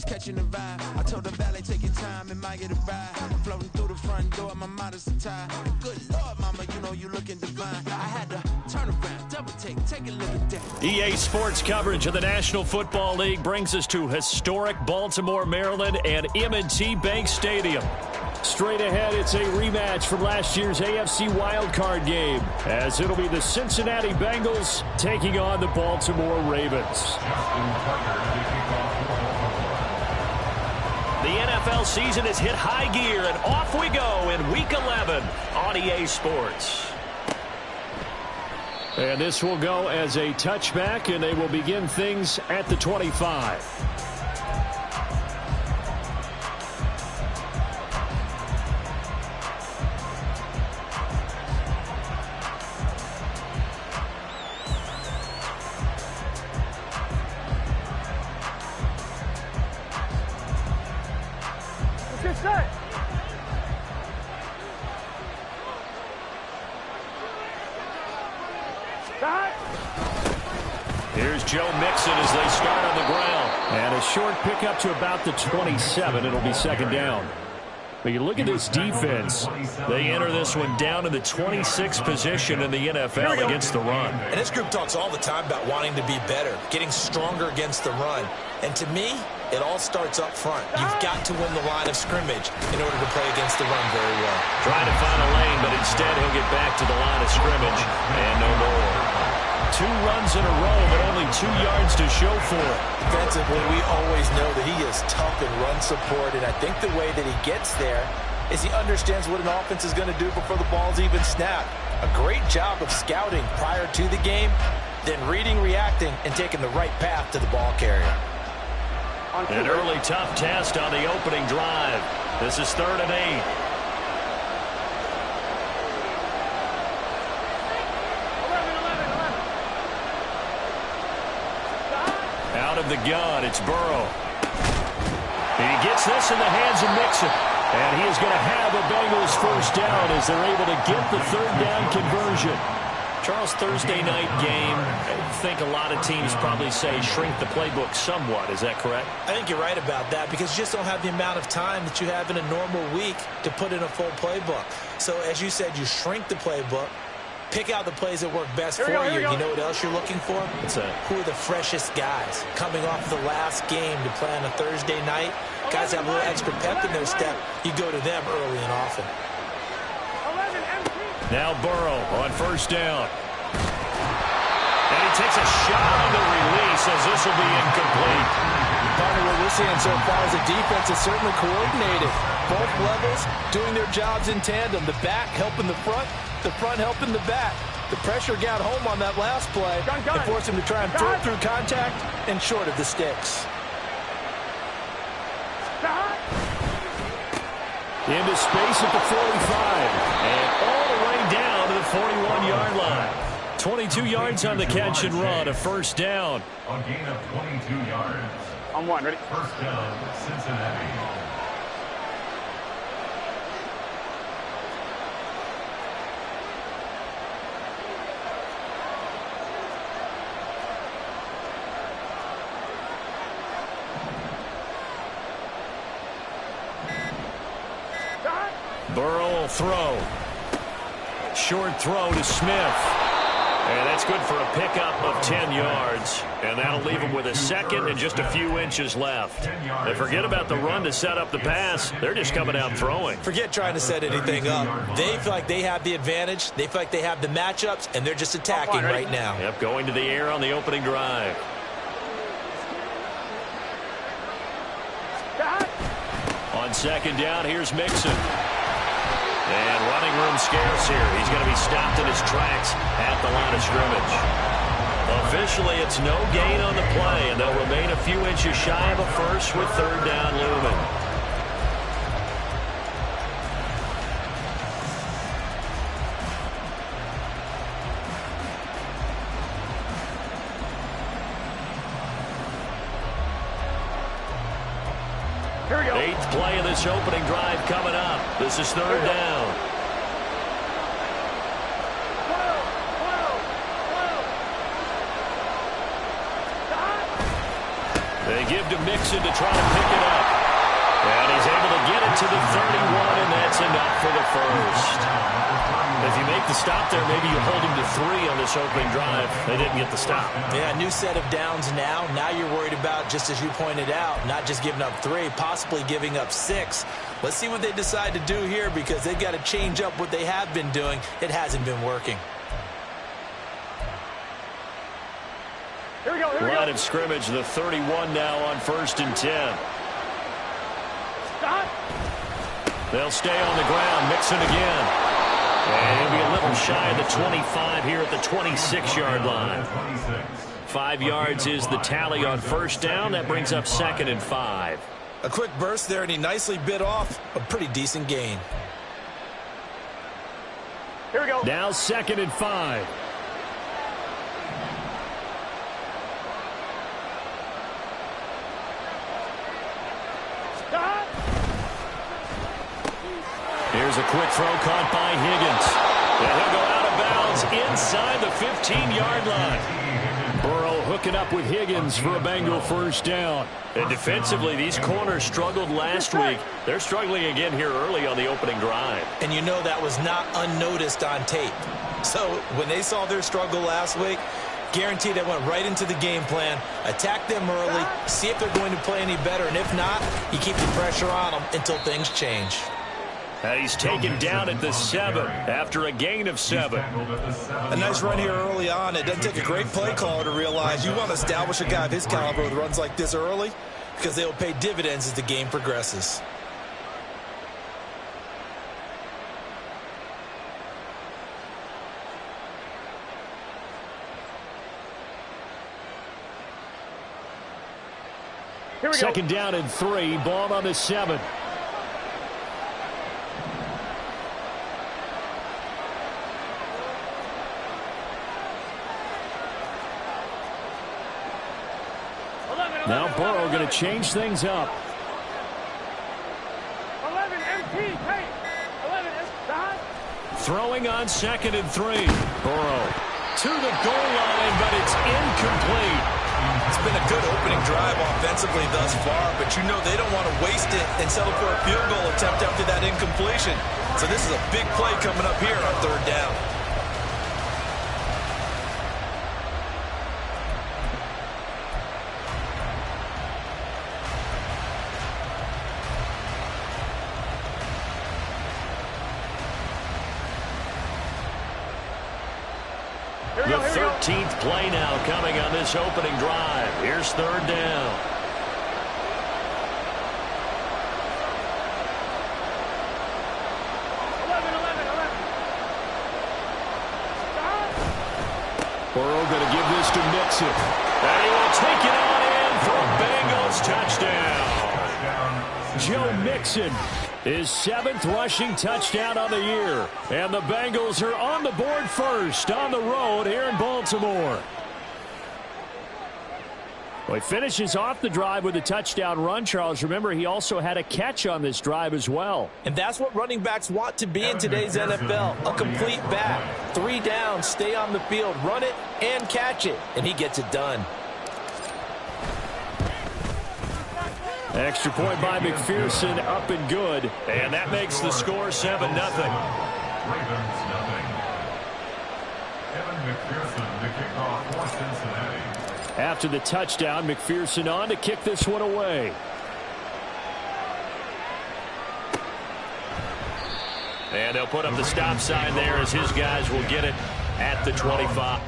just catching the vibe. I told the valet, take your time, it might get a ride. Floating through the front door, my modest attire. Good Lord, mama, you know you looking divine. I had to turn around, double take a look at that. EA Sports coverage of the National Football League brings us to historic Baltimore, Maryland, and M&T Bank Stadium. Straight ahead, it's a rematch from last year's AFC wildcard game, as it'll be the Cincinnati Bengals taking on the Baltimore Ravens. The NFL season has hit high gear, and off we go in Week 11 on EA Sports. And this will go as a touchback, and they will begin things at the 25. Here's Joe Mixon as they start on the ground. And a short pickup to about the 27. It'll be second down. But you look at this defense. They enter this one down in the 26th position in the NFL against the run. And this group talks all the time about wanting to be better, getting stronger against the run. And to me, it all starts up front. You've got to win the line of scrimmage in order to play against the run very well. Trying to find a lane, but instead he'll get back to the line of scrimmage and no more. 2 runs in a row, but only 2 yards to show for it. Defensively, we always know that he is tough in run support, and I think the way that he gets there is he understands what an offense is going to do before the ball's even snapped. A great job of scouting prior to the game, then reading, reacting, and taking the right path to the ball carrier. An early tough test on the opening drive. This is 3rd and 8. Out of the gun, it's Burrow. He gets this in the hands of Mixon. And he is going to have a Bengals first down as they're able to get the 3rd down conversion. Charles, Thursday night game, I think a lot of teams probably say shrink the playbook somewhat. Is that correct? I think you're right about that because you just don't have the amount of time that you have in a normal week to put in a full playbook. So as you said, you shrink the playbook. Pick out the plays that work best for you. You know what else you're looking for? Who are the freshest guys coming off the last game to play on a Thursday night? Guys have a little extra pep in their step. You go to them early and often. Now Burrow on first down. And he takes a shot on the release as this will be incomplete. Partner, what we're seeing so far is the defense is certainly coordinated. Both levels doing their jobs in tandem. The back helping the front helping the back. The pressure got home on that last play and forced him to try and throw through contact and short of the sticks. Into space at the 45. And all the way down to the 41-yard line. 22 yards on the catch and run, a first down. A gain of 22 yards. On one, ready? First down, Cincinnati. Burrow will throw. Short throw to Smith. And that's good for a pickup of 10 yards. And that'll leave him with a second and just a few inches left. And forget about the run to set up the pass. They're just coming out throwing. Forget trying to set anything up. They feel like they have the advantage. They feel like they have the matchups, and they're just attacking right now. Yep, going to the air on the opening drive. On second down, here's Mixon. And running room scarce here. He's going to be stopped in his tracks at the line of scrimmage. Officially, it's no gain on the play, and they'll remain a few inches shy of a first with 3rd down looming. Here we go. 8th play of this opening drive coming up. This is 3rd down. They give to Mixon to try to pick it up. And he's able to get it to the 31, and that's enough for the first. If you make the stop there, maybe you hold him to 3 on this opening drive. They didn't get the stop. Yeah, new set of downs now. Now you're worried about, just as you pointed out, not just giving up 3, possibly giving up 6. Let's see what they decide to do here, because they've got to change up what they have been doing. It hasn't been working. Here we go, here we go. Line of scrimmage, the 31 now on 1st and 10. Stop. They'll stay on the ground. Mixon again. And he'll be a little shy of the 25 here at the 26-yard line. 5 yards is the tally on 1st down. That brings up 2nd and 5. A quick burst there, and he nicely bit off a pretty decent gain. Here we go. Now 2nd and 5. Stop. Here's a quick throw caught by Higgins. And he'll go out of bounds inside the 15-yard line. Burrow hooking up with Higgins for a Bengal 1st down. And defensively, these corners struggled last week. They're struggling again here early on the opening drive. And you know that was not unnoticed on tape. So when they saw their struggle last week, guaranteed they went right into the game plan, attack them early, see if they're going to play any better. And if not, you keep the pressure on them until things change. And he's taken down at the 7 after a gain of 7. A nice run here early on. It doesn't take a great play caller to realize you want to establish a guy of his caliber with runs like this early, because they will pay dividends as the game progresses. Here we go. 2nd down and 3. Ball on the 7. Now Burrow going to change things up. 11 MT, hey. 11 stop. Throwing on 2nd and 3. Burrow to the goal line, but it's incomplete. It's been a good opening drive offensively thus far, but you know they don't want to waste it and settle for a field goal attempt after that incompletion. So this is a big play coming up here on 3rd down. The 13th play now coming on this opening drive. Here's 3rd down. Burrow going to give this to Mixon. And he will take it on in for a Bengals touchdown. Joe Mixon, his 7th rushing touchdown on the year. And the Bengals are on the board first on the road here in Baltimore. Well, he finishes off the drive with a touchdown run, Charles. Remember, he also had a catch on this drive as well. And that's what running backs want to be in today's NFL. A complete back. 3 downs, stay on the field, run it, and catch it. And he gets it done. Extra point by McPherson, up and good. And that makes the score 7-0. Ravens, nothing. Evan McPherson to kick off for Cincinnati. After the touchdown, McPherson on to kick this one away. And they'll put up the stop sign there as his guys will get it at the 25.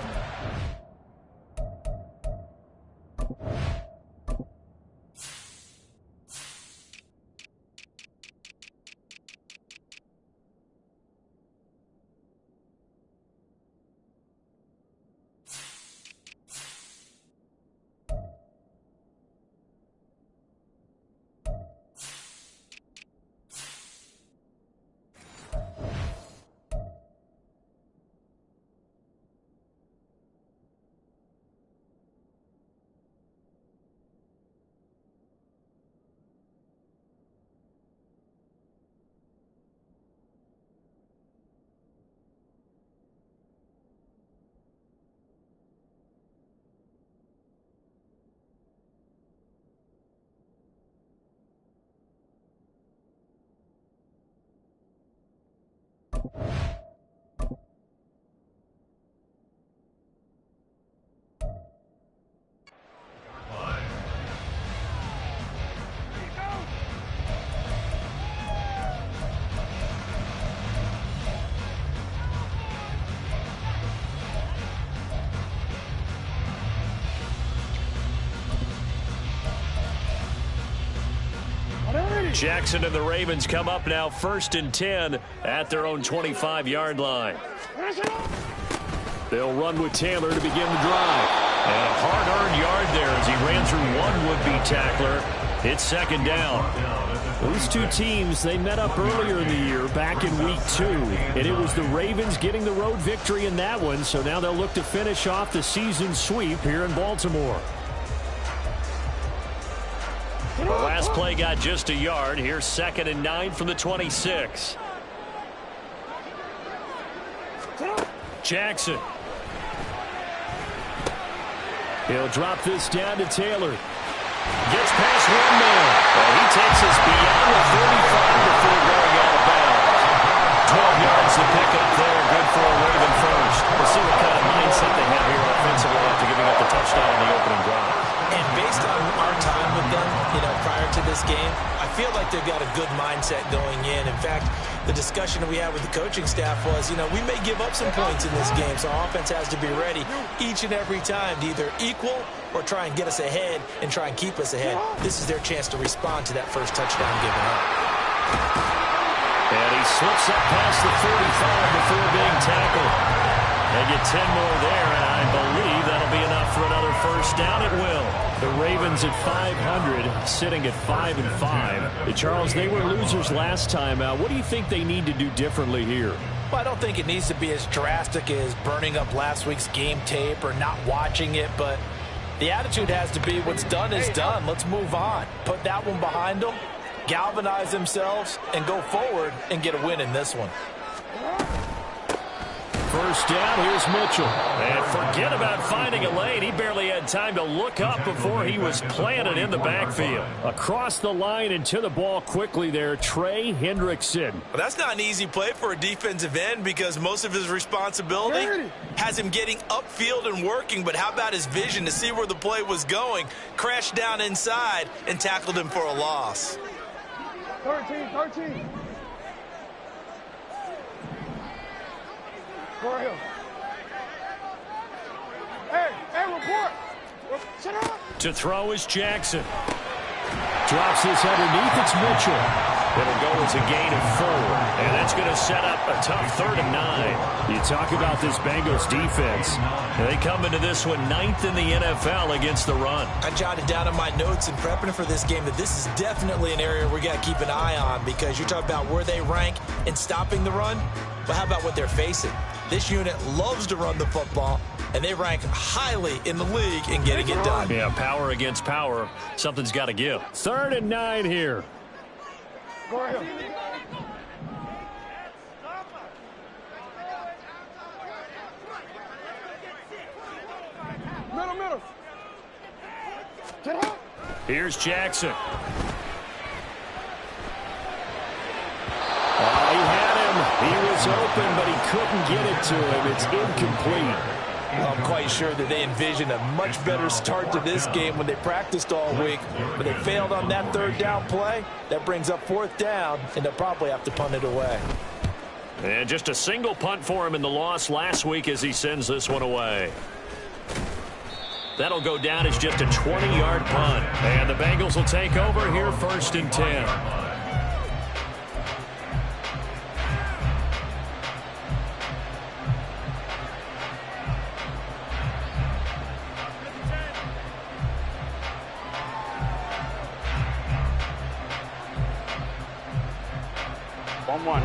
Jackson and the Ravens come up now 1st and 10 at their own 25-yard line. They'll run with Taylor to begin the drive. And a hard-earned yard there as he ran through one would-be tackler. It's 2nd down. Those two teams, they met up earlier in the year back in Week 2. And it was the Ravens getting the road victory in that one. So now they'll look to finish off the season sweep here in Baltimore. The last play got just a yard. Here's 2nd and 9 from the 26. Jackson. He'll drop this down to Taylor. Gets past one man. He takes us beyond the 35 before going out of bounds. 12 yards to pick up there. Good for a Raven first. We'll see what kind of mindset they have here offensively after giving up the touchdown in the opening drive. And based on our time with them, prior to this game, I feel like they've got a good mindset going in. In fact, the discussion that we had with the coaching staff was, we may give up some points in this game, so our offense has to be ready each and every time to either equal or try and get us ahead and try and keep us ahead. This is their chance to respond to that first touchdown given up. And he slips up past the 45 before being tackled. They get 10 more there, and I believe that'll be enough for another first down. It will. The Ravens at 500, sitting at 5-5. Charles, they were losers last time out. What do you think they need to do differently here? Well, I don't think it needs to be as drastic as burning up last week's game tape or not watching it, but the attitude has to be what's done is done. Let's move on. Put that one behind them, galvanize themselves, and go forward and get a win in this one. First down, here's Mitchell. And forget about finding a lane. He barely had time to look up before he was planted in the backfield. Across the line and to the ball quickly there, Trey Hendrickson. Well, that's not an easy play for a defensive end because most of his responsibility has him getting upfield and working. But how about his vision to see where the play was going? Crashed down inside and tackled him for a loss. 13. Hey, report. Sit up. To throw is Jackson. Drops this underneath. It's Mitchell. It'll go as a gain of 4. And that's going to set up a tough 3rd and 9. You talk about this Bengals defense. They come into this one 9th in the NFL against the run. I jotted down in my notes in prepping for this game that this is definitely an area we got to keep an eye on because you talk about where they rank in stopping the run. But how about what they're facing? This unit loves to run the football, and they rank highly in the league in getting it done. Yeah, power against power. Something's got to give. 3rd and 9 here. Go ahead. Middle. Get up. Here's Jackson. He had him. He was open, but he couldn't get it to him. It's incomplete. I'm quite sure that they envisioned a much better start to this game when they practiced all week, but they failed on that 3rd down play. That brings up 4th down, and they'll probably have to punt it away. And just a single punt for him in the loss last week as he sends this one away. That'll go down as just a 20-yard punt. And the Bengals will take over here 1st and 10.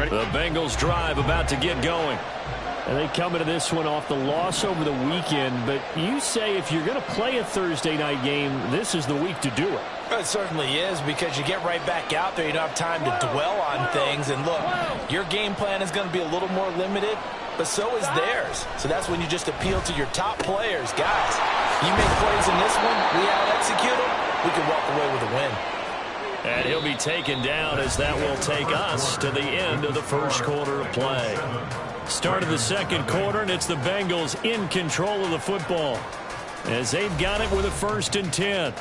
The Bengals drive about to get going. And they come into this one off the loss over the weekend. But you say if you're going to play a Thursday night game, this is the week to do it. It certainly is because you get right back out there. You don't have time to dwell on things. And look, your game plan is going to be a little more limited, but so is theirs. So that's when you just appeal to your top players. Guys, you make plays in this one, we out-execute them, we can walk away with a win. And he'll be taken down as that will take us to the end of the first quarter of play. Start of the second quarter, and it's the Bengals in control of the football as they've got it with a 1st and 10.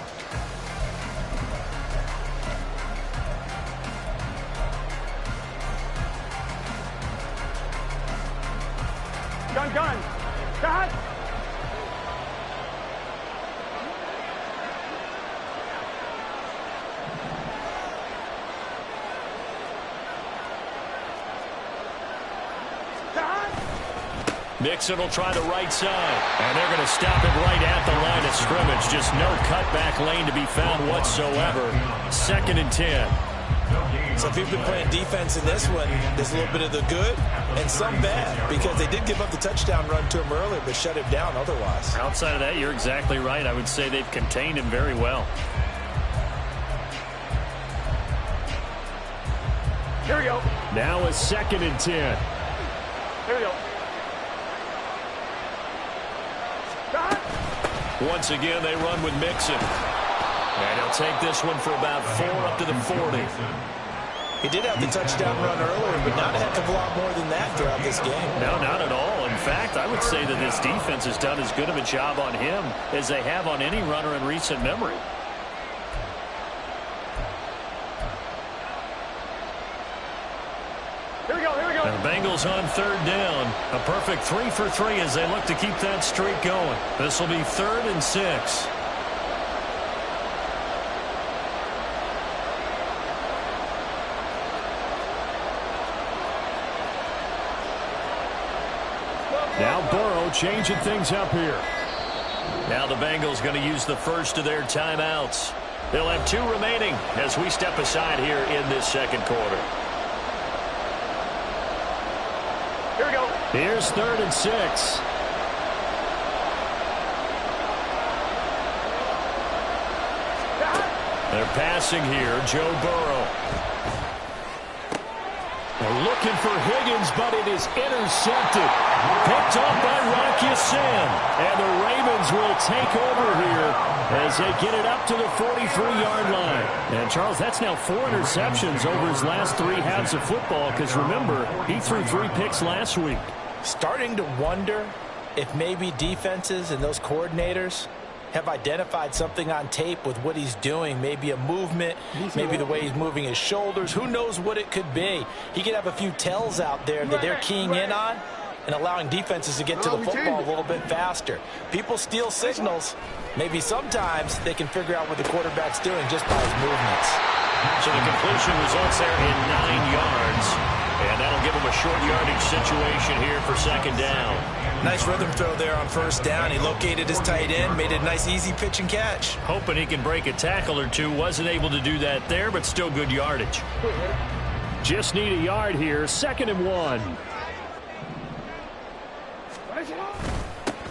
Gun. Got. Mixon will try the right side. And they're going to stop it right at the line of scrimmage. Just no cutback lane to be found whatsoever. 2nd and 10. So if you've been playing defense in this one, there's a little bit of the good and some bad, because they did give up the touchdown run to him earlier, but shut him down otherwise. Outside of that, you're exactly right. I would say they've contained him very well. Here we go. Now a 2nd and 10. Here we go. Once again, they run with Mixon. And he'll take this one for about 4 up to the 40. He did have the touchdown run earlier, but not a heck of a lot more than that throughout this game. No, not at all. In fact, I would say that this defense has done as good of a job on him as they have on any runner in recent memory. Here we go, here we go. And the Bengals on 3rd down. A perfect 3 for 3 as they look to keep that streak going. This will be 3rd and 6. Now Burrow changing things up here. Now the Bengals going to use the first of their timeouts. They'll have 2 remaining as we step aside here in this 2nd quarter. Here we go. Here's 3rd and 6. They're passing here, Joe Burrow. They're looking for Higgins, but it is intercepted. Picked off by Rock Ya-Sin. And the Ravens will take over here as they get it up to the 43-yard line. And, Charles, that's now 4 interceptions over his last 3 halves of football, because, remember, he threw 3 picks last week. Starting to wonder if maybe defenses and those coordinators have identified something on tape with what he's doing. Maybe a movement, maybe the way he's moving his shoulders. Who knows what it could be? He could have a few tells out there that they're keying in on and allowing defenses to get to the football a little bit faster. People steal signals. Maybe sometimes they can figure out what the quarterback's doing just by his movements. So the completion results there in 9 yards. And that'll give him a short yardage situation here for 2nd down. Nice rhythm throw there on 1st down. He located his tight end, made it a nice easy pitch and catch. Hoping he can break a tackle or 2. Wasn't able to do that there, but still good yardage. Just need a yard here. 2nd and 1.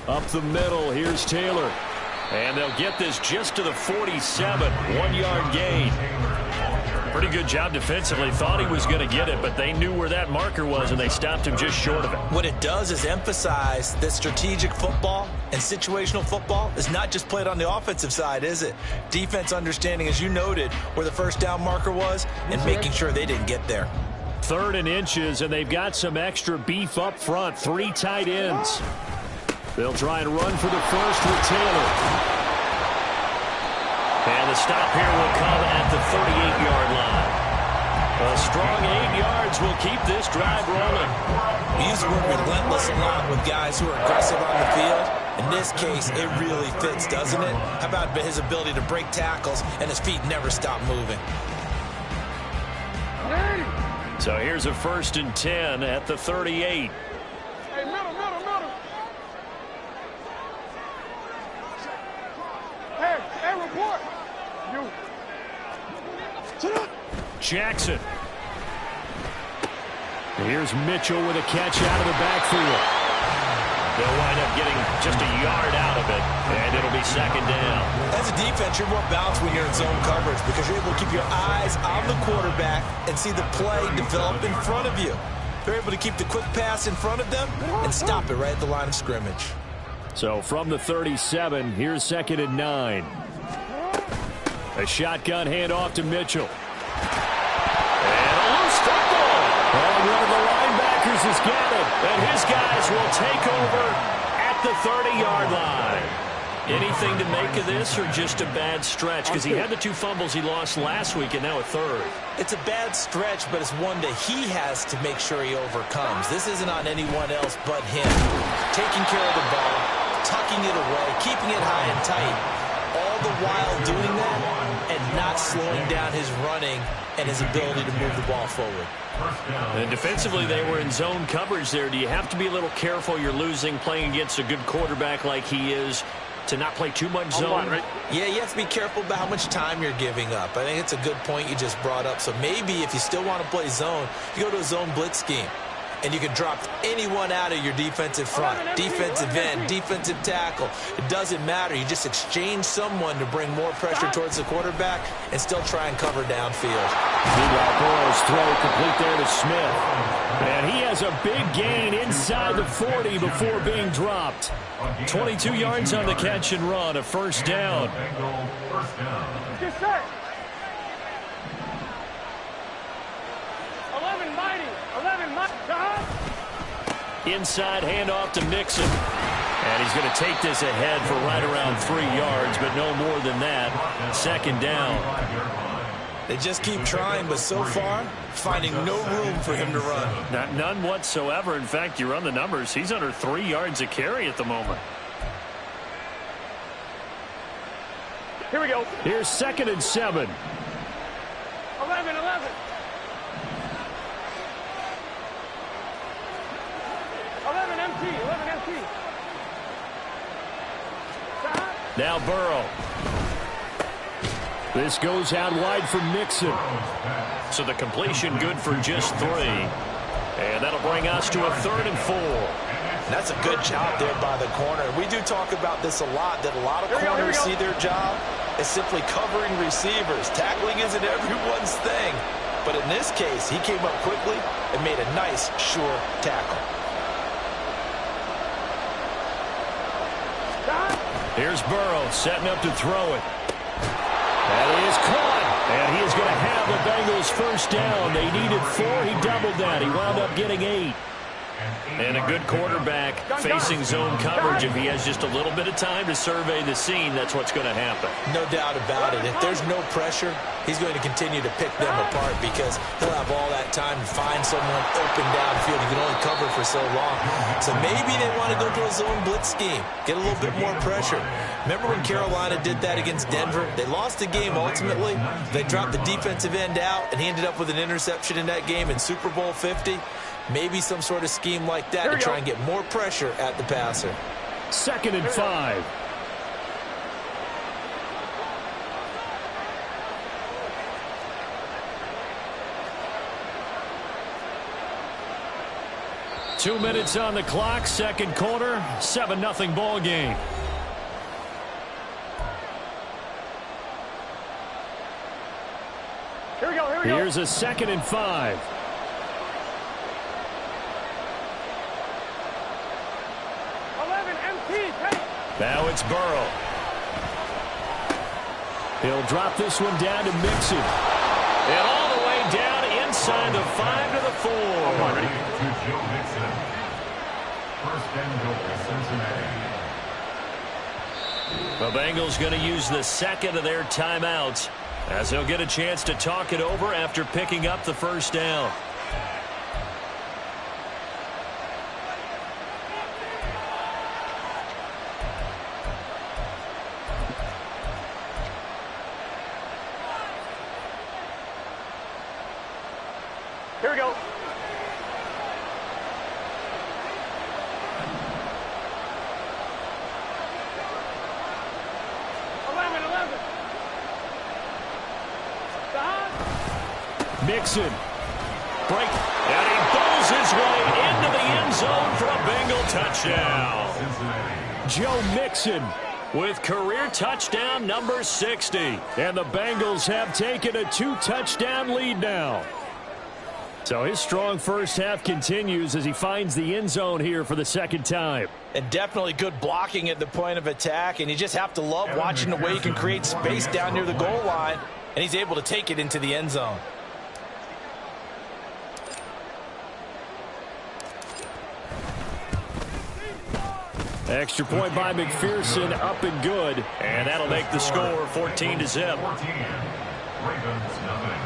Up the middle, here's Taylor. And they'll get this just to the 47. 1-yard gain. Pretty good job defensively. Thought he was going to get it, but they knew where that marker was, and they stopped him just short of it. What it does is emphasize that strategic football and situational football is not just played on the offensive side, is it? Defense understanding, as you noted, where the 1st down marker was and making sure they didn't get there. 3rd and inches, and they've got some extra beef up front. 3 tight ends. They'll try and run for the first with Taylor. And the stop here will come at the 38-yard line. A strong 8 yards will keep this drive rolling. We use the word relentless a lot with guys who are aggressive on the field. In this case, it really fits, doesn't it? How about his ability to break tackles and his feet never stop moving? So here's a 1st and 10 at the 38. Hey, middle. Hey, report. You. Jackson. Here's Mitchell with a catch out of the backfield. They'll wind up getting just a yard out of it, and it'll be 2nd down. As a defense, you're more balanced when you're in zone coverage because you're able to keep your eyes on the quarterback and see the play develop in front of you. They're able to keep the quick pass in front of them and stop it right at the line of scrimmage. So from the 37, here's 2nd and 9. A shotgun handoff to Mitchell. And a loose football. And one of the linebackers has got it. And his guys will take over at the 30-yard line. Anything to make of this or just a bad stretch? Because he had the 2 fumbles he lost last week and now a 3rd. It's a bad stretch, but it's one that he has to make sure he overcomes. This isn't on anyone else but him. Taking care of the ball, tucking it away, keeping it high and tight, all the while doing that and not slowing down his running and his ability to move the ball forward. And defensively, they were in zone coverage there. Do you have to be a little careful? You're losing playing against a good quarterback like he is to not play too much zone? Yeah, you have to be careful about how much time you're giving up. I think it's a good point you just brought up. So maybe if you still want to play zone, you go to a zone blitz scheme. And you can drop anyone out of your defensive front, defensive end, defensive tackle. It doesn't matter. You just exchange someone to bring more pressure towards the quarterback and still try and cover downfield. Meanwhile, Burrow's throw complete there to Smith. And he has a big gain inside the 40 before being dropped. 22 yards on the catch and run, a first down. Yes, sir. 11 mighty. 11 mighty. Inside handoff to Mixon. And he's going to take this ahead for right around 3 yards, but no more than that. Second down. They just keep trying, but so far, finding no room for him to run. None whatsoever. In fact, you run the numbers. He's under 3 yards a carry at the moment. Here we go. Here's 2nd and 7. 11. 11 MT. Now Burrow. This goes out wide for Mixon. So the completion good for just 3. And that'll bring us to a 3rd and 4. And that's a good job there by the corner. We do talk about this a lot, that a lot of corners see their job as simply covering receivers. Tackling isn't everyone's thing. But in this case, he came up quickly and made a nice, sure tackle. Here's Burrow setting up to throw it. That is caught. And he is going to have the Bengals first down. They needed 4. He doubled that. He wound up getting 8. And a good quarterback facing zone coverage. If he has just a little bit of time to survey the scene, that's what's going to happen. No doubt about it. If there's no pressure, he's going to continue to pick them apart because he'll have all that time to find someone open downfield. He can only cover for so long. So maybe they want to go to a zone blitz scheme, get a little bit more pressure. Remember when Carolina did that against Denver? They lost the game ultimately. They dropped the defensive end out, and he ended up with an interception in that game in Super Bowl 50. Maybe some sort of scheme like that to try and get more pressure at the passer. 2nd and 5. Two minutes on the clock, second quarter, 7-0 ball game. Here we go. Here's a 2nd and 5. Now it's Burrow. He'll drop this one down to Mixon. And all the way down inside the 5 to the 4. To Joe Mixon. First and goal, Cincinnati. The Bengals going to use the 2nd of their timeouts as they'll get a chance to talk it over after picking up the first down. Here we go. Mixon. Break. And he bowls his way into the end zone for a Bengal touchdown. Joe Mixon with career touchdown number 60. And the Bengals have taken a 2-touchdown lead now. So his strong first half continues as he finds the end zone here for the second time. And definitely good blocking at the point of attack. And you just have to love watching the way he can create space down near the goal line. And he's able to take it into the end zone. Extra point by McPherson, up and good. And that'll make the score 14-0. 14. Ravens nothing.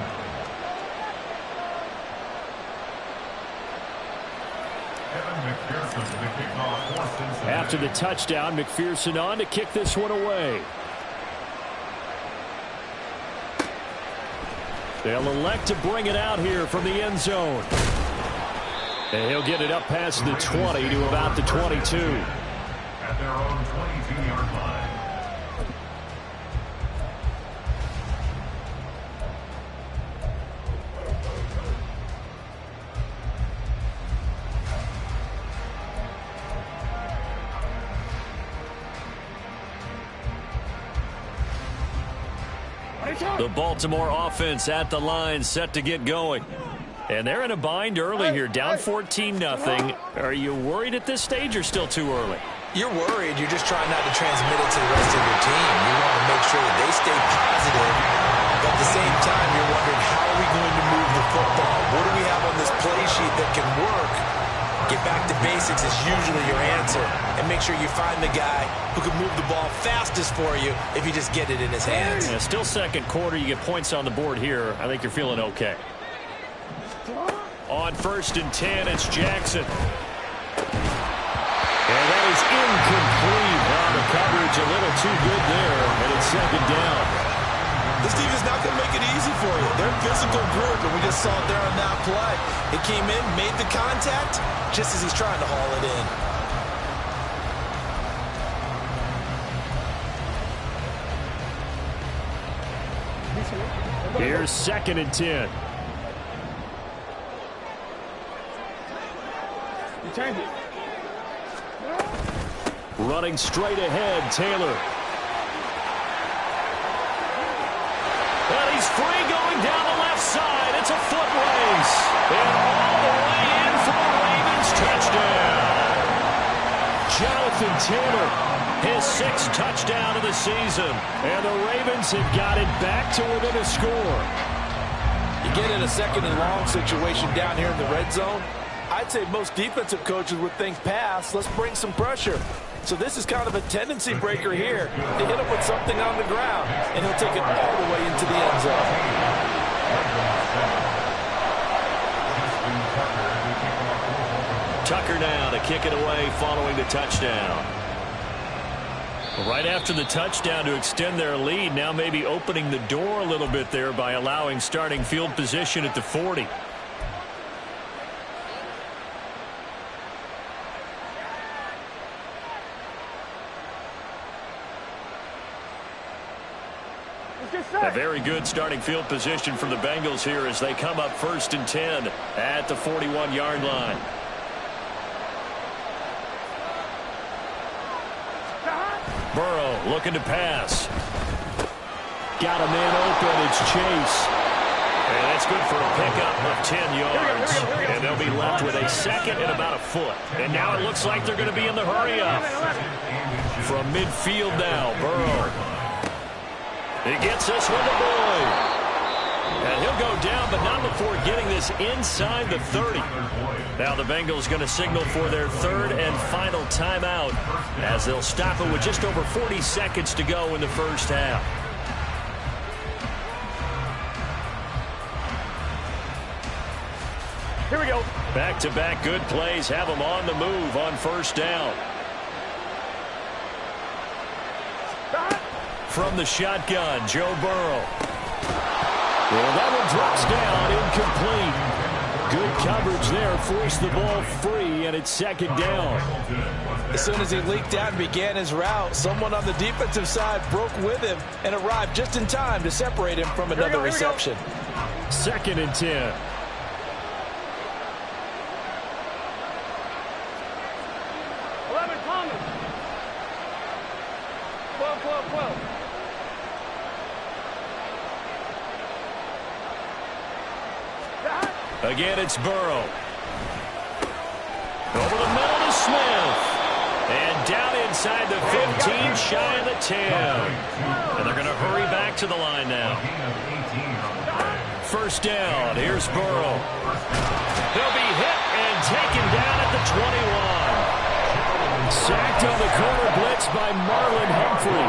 McPherson, the kickoff for Cincinnati. After the touchdown, McPherson on to kick this one away. They'll elect to bring it out here from the end zone. And he'll get it up past the 20 to about the 22. At their own 22-yard line. The Baltimore offense at the line, set to get going. And they're in a bind early here, down 14-0. Are you worried at this stage or still too early? You're worried. You're just trying not to transmit it to the rest of your team. You want to make sure that they stay positive. But at the same time, you're wondering, how are we going to move the football? What do we have on this play sheet that can work? Get back to basics is usually your answer. And make sure you find the guy who can move the ball fastest for you if you just get it in his hands. Yeah, still second quarter. You get points on the board here. I think you're feeling okay. On 1st and 10, it's Jackson. And that is incomplete. Now the coverage a little too good there, and it's second down. This defense is not going to make it easy for you. They're a physical group, and we just saw it there on that play. It came in, made the contact, just as he's trying to haul it in. Here's 2nd and 10. Change it. Running straight ahead, Taylor. And he's free going down the left side. It's a foot race. And all the way in for the Ravens touchdown. Jonathan Taylor, his 6th touchdown of the season. And the Ravens have got it back to within a score. You get in a 2nd and long situation down here in the red zone. I'd say most defensive coaches would think pass. Let's bring some pressure. So this is kind of a tendency breaker here to hit him with something on the ground, and he'll take it all the way into the end zone. Tucker now to kick it away following the touchdown. Right after the touchdown to extend their lead, now maybe opening the door a little bit there by allowing starting field position at the 40. A very good starting field position from the Bengals here as they come up 1st and 10 at the 41-yard line. Burrow looking to pass. Got a man open. It's Chase. And that's good for a pickup of 10 yards. And they'll be left with a 2nd and about a foot. And now it looks like they're going to be in the hurry-up. From midfield now, Burrow. He gets this one to Boyd. And he'll go down, but not before getting this inside the 30. Now the Bengals going to signal for their 3rd and final timeout as they'll stop it with just over 40 seconds to go in the first half. Here we go. Back-to-back good plays have them on the move on 1st down. From the shotgun, Joe Burrow. Well, that one drops down, incomplete. Good coverage there, forced the ball free, and it's 2nd down. As soon as he leaked out and began his route, someone on the defensive side broke with him and arrived just in time to separate him from another reception. 2nd and 10. Again, it's Burrow. Over the middle to Smith. And down inside the 15, shy of the 10. And they're going to hurry back to the line now. 1st down. Here's Burrow. He'll be hit and taken down at the 21. Sacked on the corner blitz by Marlon Humphrey.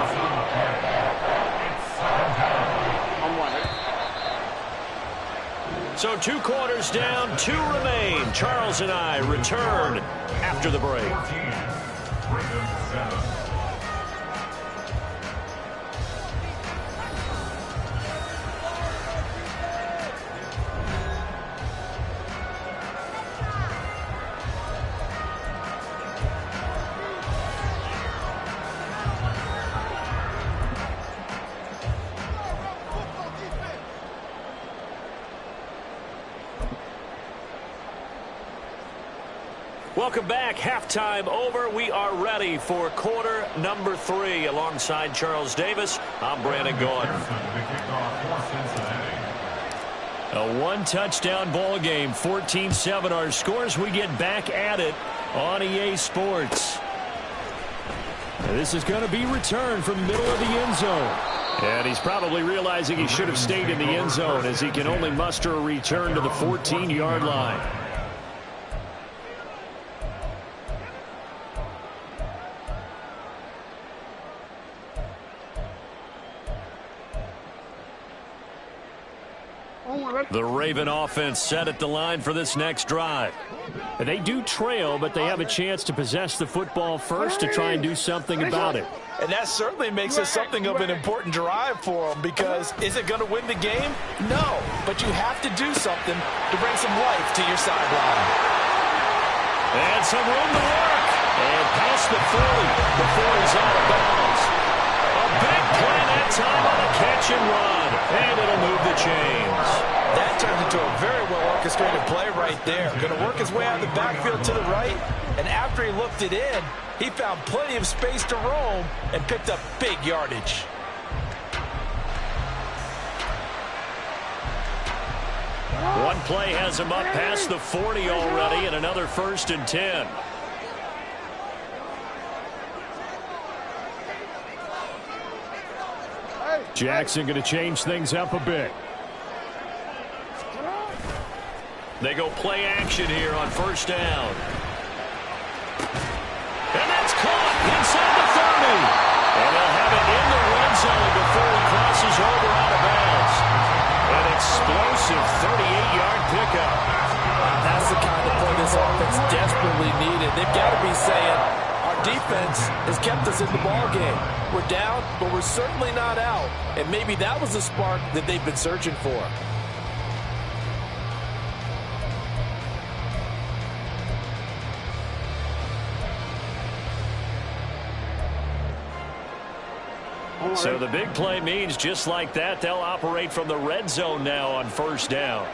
So 2 quarters down, 2 remain. Charles and I return after the break. Welcome back. Halftime over. We are ready for quarter number 3. Alongside Charles Davis, I'm Brandon Gaudin. A one-touchdown ball game, 14-7 our scores. We get back at it on EA Sports. This is going to be returned from the middle of the end zone. And he's probably realizing he should have stayed in the end zone as he can only muster a return to the 14-yard line. The Raven offense set at the line for this next drive. They do trail, but they have a chance to possess the football first to try and do something about it. And that certainly makes it something of an important drive for them, because is it going to win the game? No, but you have to do something to bring some life to your sideline. And some room to work. And past the 40 before he's out of bounds. A big play that time on a catch and run. And it'll move the chains. That turned into a very well-orchestrated play right there. Going to work his way out of the backfield to the right, and after he looked it in, he found plenty of space to roam and picked up big yardage. One play has him up past the 40 already, and another 1st and 10. Jackson going to change things up a bit. They go play action here on 1st down. And that's caught inside the 30. And they'll have it in the red zone before he crosses over out of bounds. An explosive 38-yard pickup. That's the kind of play this offense desperately needed. They've got to be saying, our defense has kept us in the ball game. We're down, but we're certainly not out. And maybe that was the spark that they've been searching for. So the big play means just like that, they'll operate from the red zone now on 1st down.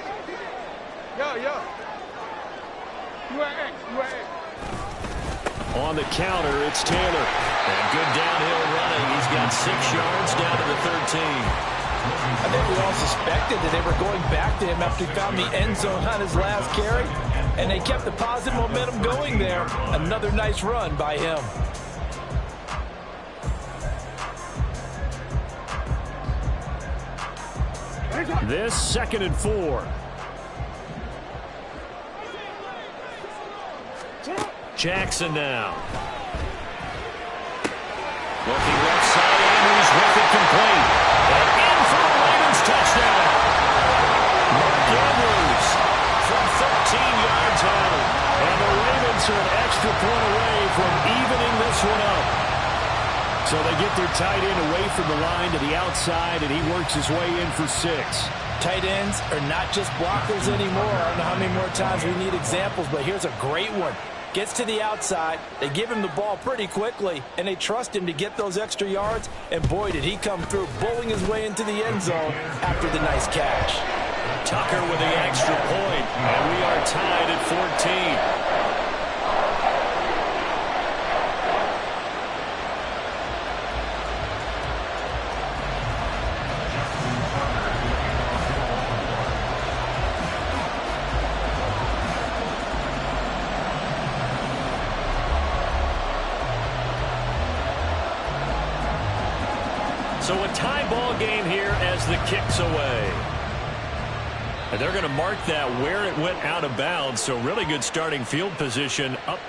On the counter, it's Taylor. And good downhill running. He's got 6 yards down to the 13. I think we all suspected that they were going back to him after he found the end zone on his last carry. And they kept the positive momentum going there. Another nice run by him. This 2nd and 4. Jackson now. Looking left side, Andrews with it complete. And in for the Ravens touchdown. Mark Andrews from 13 yards out. And the Ravens are an extra point away from evening this one up. So they get their tight end away from the line to the outside, and he works his way in for 6. Tight ends are not just blockers anymore. I don't know how many more times we need examples, but here's a great one. Gets to the outside, they give him the ball pretty quickly, and they trust him to get those extra yards, and boy, did he come through, bowling his way into the end zone after the nice catch. Tucker with the extra point, and we are tied at 14. So a tie ball game here as the kick's away. And they're going to mark that where it went out of bounds. So really good starting field position up